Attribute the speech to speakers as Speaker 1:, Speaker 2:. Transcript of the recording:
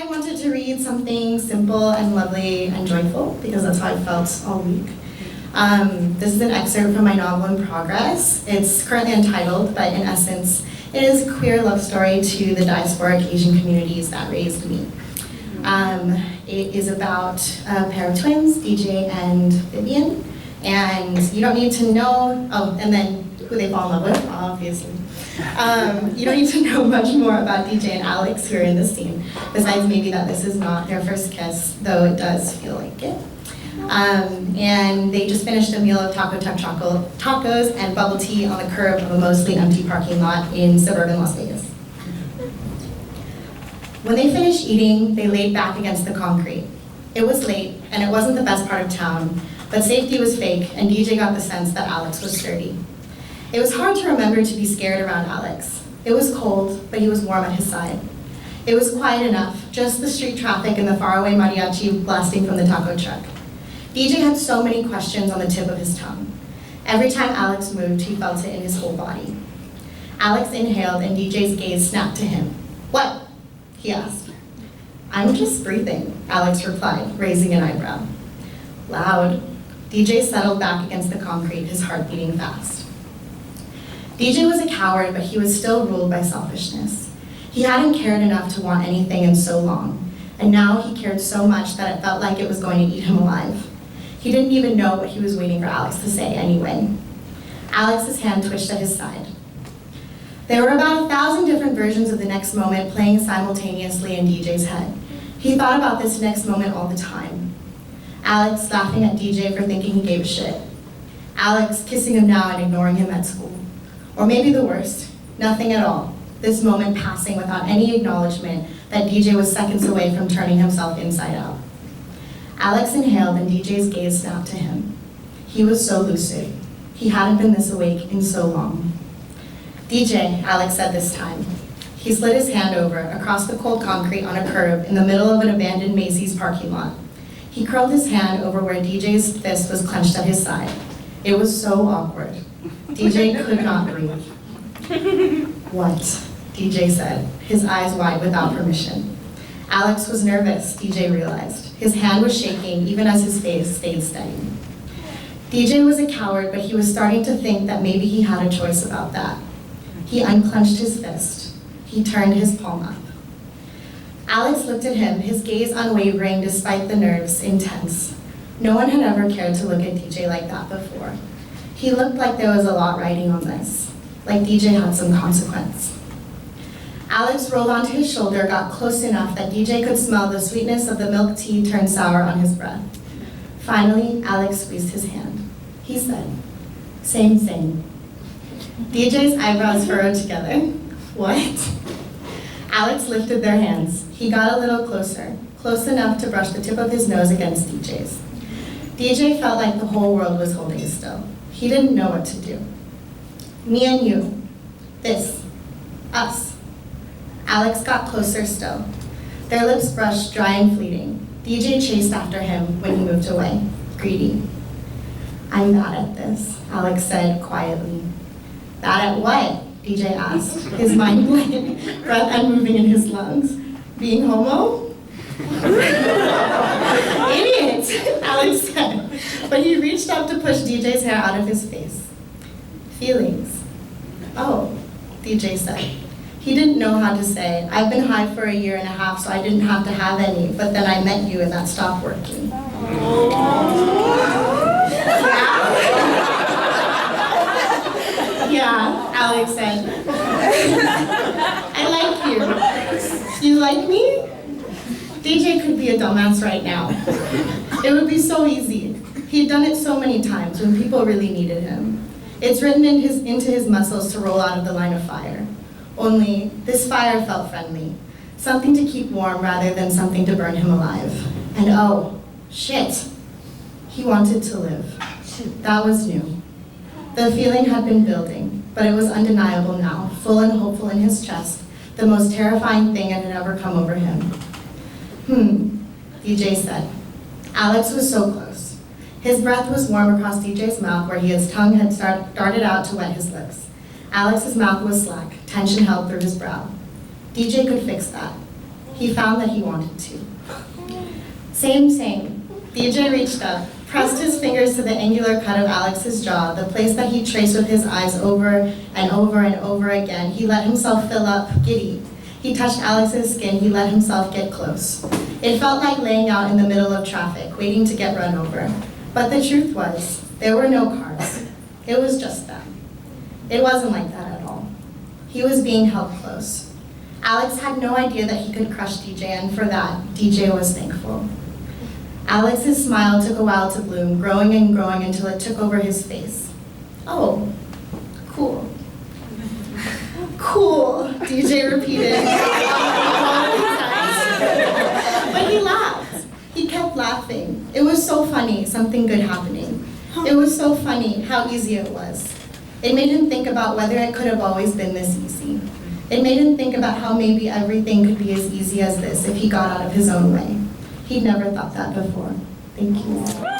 Speaker 1: I wanted to read something simple and lovely and joyful because that's how I felt all week. This is an excerpt from my novel in progress. It's currently untitled, but in essence, it is a queer love story to the diasporic Asian communities that raised me. It is about a pair of twins, DJ and Vivian, and you don't need to know, and then who they fall in love with, obviously. You don't need to know much more about DJ and Alex who are in this scene, besides maybe that this is not their first kiss, though it does feel like it. And they just finished a meal of tacos and bubble tea on the curb of a mostly empty parking lot in suburban Las Vegas. When they finished eating, they laid back against the concrete. It was late, and it wasn't the best part of town, but safety was fake, and DJ got the sense that Alex was sturdy. It was hard to remember to be scared around Alex. It was cold, but he was warm at his side. It was quiet enough, just the street traffic and the faraway mariachi blasting from the taco truck. DJ had so many questions on the tip of his tongue. Every time Alex moved, he felt it in his whole body. Alex inhaled, and DJ's gaze snapped to him. "What?" he asked. "I'm just breathing," Alex replied, raising an eyebrow. Loud. DJ settled back against the concrete, his heart beating fast. DJ was a coward, but he was still ruled by selfishness. He hadn't cared enough to want anything in so long, and now he cared so much that it felt like it was going to eat him alive. He didn't even know what he was waiting for Alex to say anyway. Alex's hand twitched at his side. There were about 1,000 different versions of the next moment playing simultaneously in DJ's head. He thought about this next moment all the time. Alex laughing at DJ for thinking he gave a shit. Alex kissing him now and ignoring him at school. Or maybe the worst, nothing at all. This moment passing without any acknowledgement that DJ was seconds away from turning himself inside out. Alex inhaled, and DJ's gaze snapped to him. He was so lucid. He hadn't been this awake in so long. "DJ," Alex said this time. He slid his hand over, across the cold concrete on a curb in the middle of an abandoned Macy's parking lot. He curled his hand over where DJ's fist was clenched at his side. It was so awkward. DJ could not breathe. "What?" DJ said, his eyes wide without permission. Alex was nervous, DJ realized. His hand was shaking even as his face stayed steady. DJ was a coward, but he was starting to think that maybe he had a choice about that. He unclenched his fist. He turned his palm up. Alex looked at him, his gaze unwavering despite the nerves intense. No one had ever cared to look at DJ like that before. He looked like there was a lot riding on this, like DJ had some consequence. Alex rolled onto his shoulder, got close enough that DJ could smell the sweetness of the milk tea turned sour on his breath. Finally, Alex squeezed his hand. He said, "Same. DJ's eyebrows furrowed together. "What?" Alex lifted their hands. He got a little closer, close enough to brush the tip of his nose against DJ's. DJ felt like the whole world was holding still. He didn't know what to do. "Me and you. This. Us." Alex got closer still. Their lips brushed dry and fleeting. DJ chased after him when he moved away, greedy. "I'm bad at this," Alex said quietly. "Bad at what?" DJ asked, his mind blank, breath unmoving in his lungs. "Being homo?" "Idiot," Alex said, but he reached up to push DJ's hair out of his face. "Feelings." "Oh," DJ said. He didn't know how to say, "I've been high for 1.5 years, so I didn't have to have any, but then I met you and that stopped working." Yeah, Alex said. "I like you. You like me?" DJ could be a dumbass right now. It would be so easy. He'd done it so many times when people really needed him. It's written into his muscles to roll out of the line of fire. Only, this fire felt friendly. Something to keep warm rather than something to burn him alive. And oh, shit. He wanted to live. That was new. The feeling had been building, but it was undeniable now, full and hopeful in his chest, the most terrifying thing that had ever come over him. DJ said. Alex was so close. His breath was warm across DJ's mouth where his tongue had darted out to wet his lips. Alex's mouth was slack, tension held through his brow. DJ could fix that. He found that he wanted to. Same. DJ reached up, pressed his fingers to the angular cut of Alex's jaw, the place that he traced with his eyes over and over and over again. He let himself fill up, giddy. He touched Alex's skin, he let himself get close. It felt like laying out in the middle of traffic, waiting to get run over. But the truth was, there were no cars. It was just them. It wasn't like that at all. He was being held close. Alex had no idea that he could crush DJ, and for that, DJ was thankful. Alex's smile took a while to bloom, growing and growing until it took over his face. Oh, cool. Cool, DJ repeated. But he laughed. He kept laughing. It was so funny, something good happening. It was so funny how easy it was. It made him think about whether it could have always been this easy. It made him think about how maybe everything could be as easy as this if he got out of his own way. He'd never thought that before. Thank you.